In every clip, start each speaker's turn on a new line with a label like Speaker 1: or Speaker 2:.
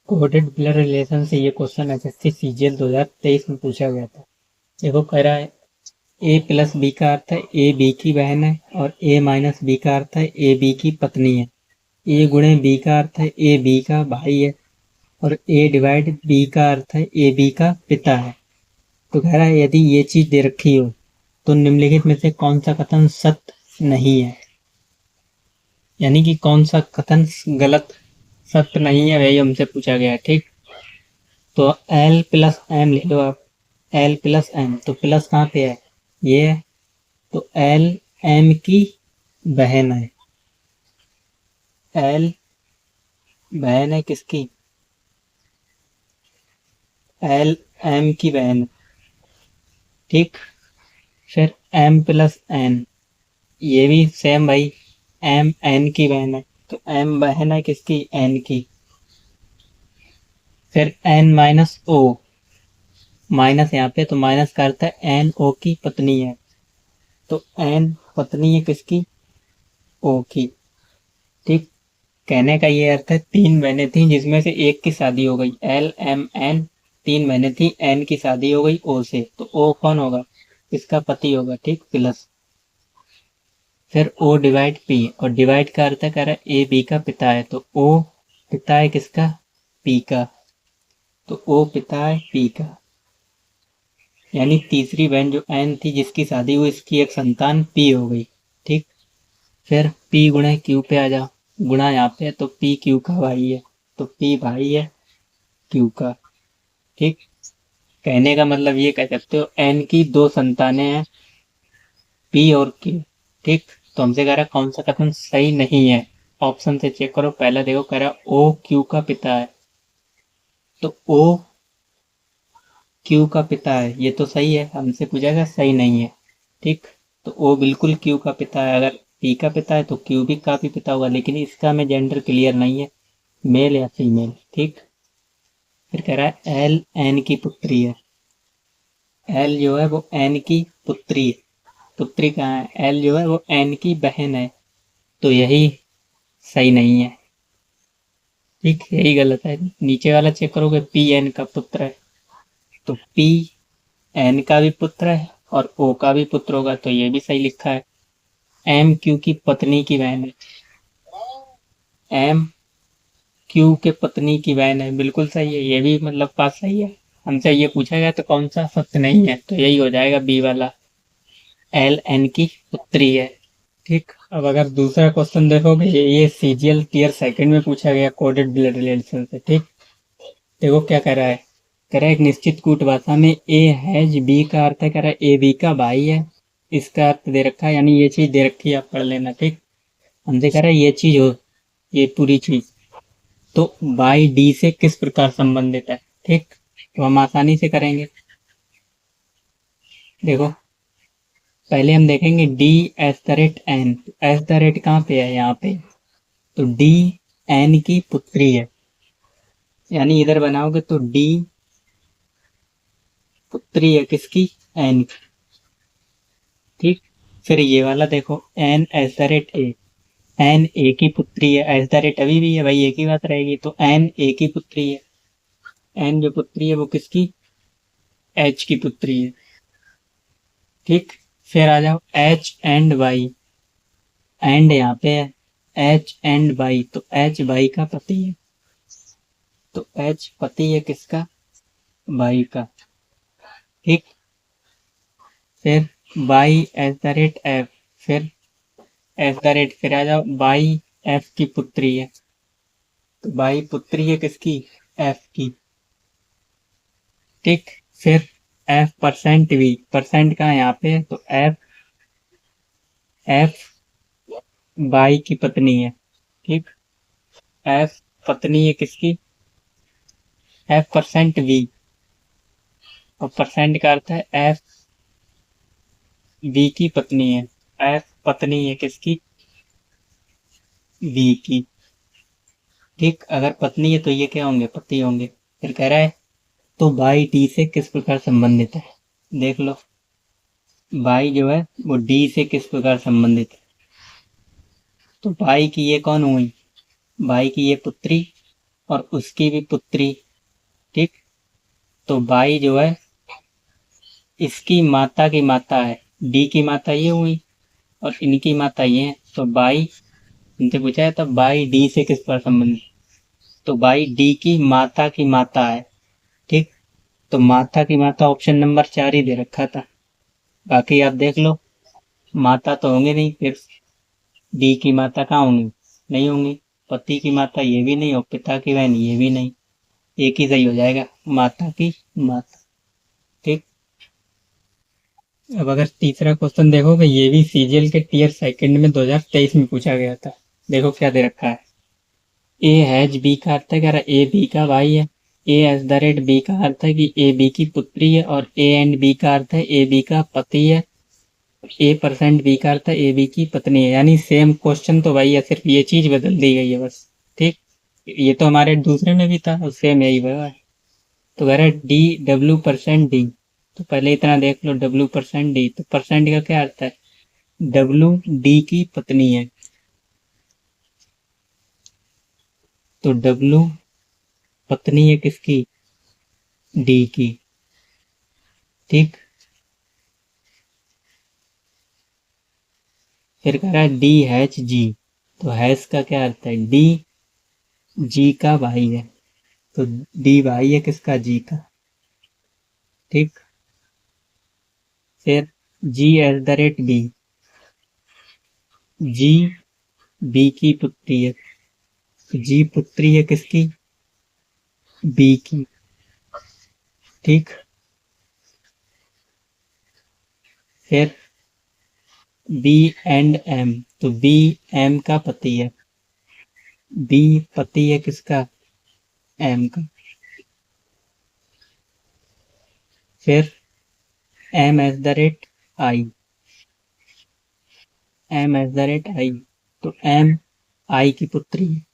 Speaker 1: Coded blood relation से ये question SSC CGL 2023 में पूछा गया था। देखो कह रहा है ए प्लस बी का अर्थ है ए बी की बहन है और ए माइनस बी का अर्थ है ए बी की पत्नी है। ए गुणे बी का अर्थ है ए बी का भाई है और ए डिवाइड बी का अर्थ है ए बी का पिता है। तो कह रहा है यदि ये चीज दे रखी हो तो निम्नलिखित में से कौन सा कथन सत्य नहीं है, यानी कि कौन सा कथन गलत सत्य नहीं है वही हमसे पूछा गया है। ठीक, तो एल प्लस एम ले लो आप। एल प्लस एम तो प्लस कहाँ पे है, ये है, तो एल एम की बहन है। एल बहन है किसकी, एल एम की बहन। ठीक, फिर एम प्लस एन, ये भी सेम भाई, एम एन की बहन है, तो एम बहन है किसकी, एन की। फिर एन माइनस ओ, माइनस यहाँ पे तो माइनस का अर्थ है एन ओ की पत्नी है, तो एन पत्नी है किसकी, ओ की। ठीक, कहने का ये अर्थ है तीन बहनें थी जिसमें से एक की शादी हो गई, एल एम एन, तीन बहनें थी, एन की शादी हो गई ओ से, तो ओ कौन होगा, इसका पति होगा। ठीक, प्लस फिर ओ डिवाइड पी, और डिवाइड का अर्थ है कह रहा है ए बी का पिता है, तो ओ पिता है किसका, पी का, तो ओ पिता है पी का। यानी तीसरी बहन जो एन थी जिसकी शादी हुई, इसकी एक संतान पी हो गई। ठीक, फिर पी गुणे क्यू पे आ जाओ, गुणा यहाँ पे, तो पी क्यू का भाई है, तो पी भाई है क्यू का। ठीक, कहने का मतलब ये कह सकते हो एन की दो संतानें हैं, पी और क्यू। ठीक, तो हमसे कह रहा है कौन सा कथन सही नहीं है, ऑप्शन से चेक करो। पहला देखो कह रहा है ओ क्यू का पिता है, तो ओ क्यू का पिता है, ये तो सही है, हमसे पूछेगा सही नहीं है। ठीक, तो ओ बिल्कुल क्यू का पिता है, अगर पी का पिता है तो क्यू भी का भी पिता होगा, लेकिन इसका में जेंडर क्लियर नहीं है, मेल या फीमेल। ठीक, फिर कह रहा है एल एन की पुत्री है, एल जो है वो एन की पुत्री है, पुत्री कहाँ है, एल जो है वो एन की बहन है, तो यही सही नहीं है। ठीक, यही गलत है। नीचे वाला चेक करोगे पी एन का पुत्र है, तो पी एन का भी पुत्र है और ओ का भी पुत्र होगा, तो ये भी सही लिखा है। एम क्यू की पत्नी की बहन है, एम क्यू के पत्नी की बहन है, बिल्कुल सही है, ये भी मतलब बात सही है। हमसे ये पूछा गया तो कौन सा सत्य नहीं है, तो यही हो जाएगा बी वाला, एल एन की पुत्री है। ठीक, अब अगर दूसरा क्वेश्चन देखोगे, ये सीजीएल टीयर सेकंड में पूछा गया कोडेड ब्लड रिलेशन से। ठीक, देखो क्या कह रहा है, कह रहा है एक निश्चित कूट भाषा में ए हैज बी का अर्थ है, कह रहा है ए बी का भाई है, इसका अर्थ दे रखा है, यानी ये चीज दे रखी है, आप पढ़ लेना। ठीक, हमसे कह रहा है ये चीज हो, ये पूरी चीज तो बाई डी से किस प्रकार संबंधित है। ठीक, तो हम आसानी से करेंगे। देखो पहले हम देखेंगे D at the rate N, at the rate कहाँ पे है, यहाँ पे, तो डी एन की पुत्री है, यानी इधर बनाओगे तो डी पुत्री है किसकी, एन की। ठीक, फिर ये वाला देखो N at the rate A, N A की पुत्री है, एट द रेट अभी भी है भाई, एक ही बात रहेगी, तो एन ए की पुत्री है, एन जो पुत्री है वो किसकी, एच की पुत्री है। ठीक, फिर आ जाओ एच एंड वाई, एंड यहाँ पे है, एच एंड वाई, तो एच वाई का पति है, तो एच पति है किसका, वाई का। ठीक, फिर Y at the rate F, फिर एट द रेट, फिर आ जाओ वाई एफ की पुत्री है, तो वाई पुत्री है किसकी, एफ की। ठीक, फिर एफ परसेंट वी, परसेंट का यहाँ पे है, तो एफ एफ वाई की पत्नी है। ठीक, एफ पत्नी है किसकी, एफ परसेंट वी, और परसेंट का अर्थ है एफ वी की पत्नी है, एफ पत्नी है किसकी, वी की। ठीक, अगर पत्नी है तो ये क्या होंगे, पति होंगे। फिर कह रहा है तो बाई डी से किस प्रकार संबंधित है, देख लो बाई जो है वो डी से किस प्रकार संबंधित है, तो बाई की ये कौन हुई, बाई की ये पुत्री और उसकी भी पुत्री। ठीक, तो बाई जो है इसकी माता की माता है, डी की माता ये हुई और इनकी माता ये है, तो बाई, इनसे पूछा है तब बाई डी से किस पर संबंधित, तो बाई डी की माता की माता है। ठीक, तो माता की माता ऑप्शन नंबर 4 ही दे रखा था, बाकी आप देख लो। माता तो होंगे नहीं, फिर डी की माता कहाँ होंगी, नहीं होंगी। पति की माता ये भी नहीं और पिता की बहन ये भी नहीं, एक ही सही हो जाएगा, माता की माता। ठीक, अब अगर तीसरा क्वेश्चन देखोगे, ये भी सीजीएल के टीयर सेकंड में 2023 में पूछा गया था। देखो क्या दे रखा है, ए हैज बी का अर्थ है, कह रहा ए बी का भाई है। ए एज द रेट बी का अर्थ है कि ए बी की पुत्री है, और ए एंड बी का अर्थ है ए बी का पति है। ए परसेंट बी का अर्थ है ए बी की पत्नी है। यानी सेम क्वेश्चन तो भाई है, सिर्फ ये चीज बदल दी गई है बस। ठीक, ये तो हमारे दूसरे में भी था और सेम यही हुआ है। तो कह रहा है डी डब्ल्यू परसेंट डी, तो पहले इतना देख लो, डब्ल्यू परसेंट डी, तो परसेंट का क्या अर्थ है, डब्ल्यू डी की पत्नी है, तो डब्ल्यू पत्नी है किसकी, डी की। ठीक, फिर कह रहा है डी हैच जी, तो हैच का क्या अर्थ है, डी जी का भाई है, तो डी भाई है किसका, जी का। ठीक, फिर G at the rate B, G B की पुत्री है, तो जी पुत्री है किसकी, बी की। ठीक, फिर बी एंड एम, तो बी एम का पति है, बी पति है किसका, एम का। फिर M at the rate I, M at the rate I, तो एम आई की पुत्री है,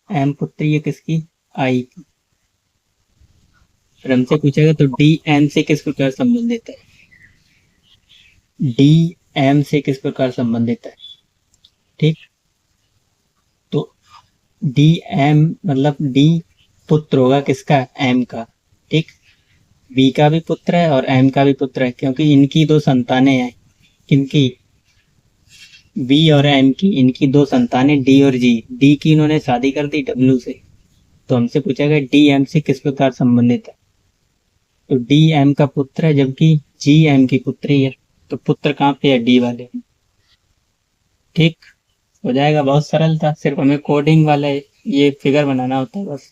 Speaker 1: एम पुत्री है किसकी, आई की। फिर हमसे पूछेगा तो डी एम से किस प्रकार संबंधित है, डी एम से किस प्रकार संबंधित है। ठीक, तो डी एम मतलब डी पुत्र होगा किसका, एम का। ठीक, बी का भी पुत्र है और एम का भी पुत्र है, क्योंकि इनकी दो संतानें हैं, किनकी, बी और एम की, इनकी दो संतानें डी और जी, डी की इन्होंने शादी कर दी डब्ल्यू से, तो हमसे पूछा गया डी एम से किस प्रकार संबंधित है, तो डी एम का पुत्र है जबकि जी एम की पुत्री है, तो पुत्र कहाँ पे है, डी वाले। ठीक, हो जाएगा, बहुत सरल था, सिर्फ हमें कोडिंग वाला ये फिगर बनाना होता है बस।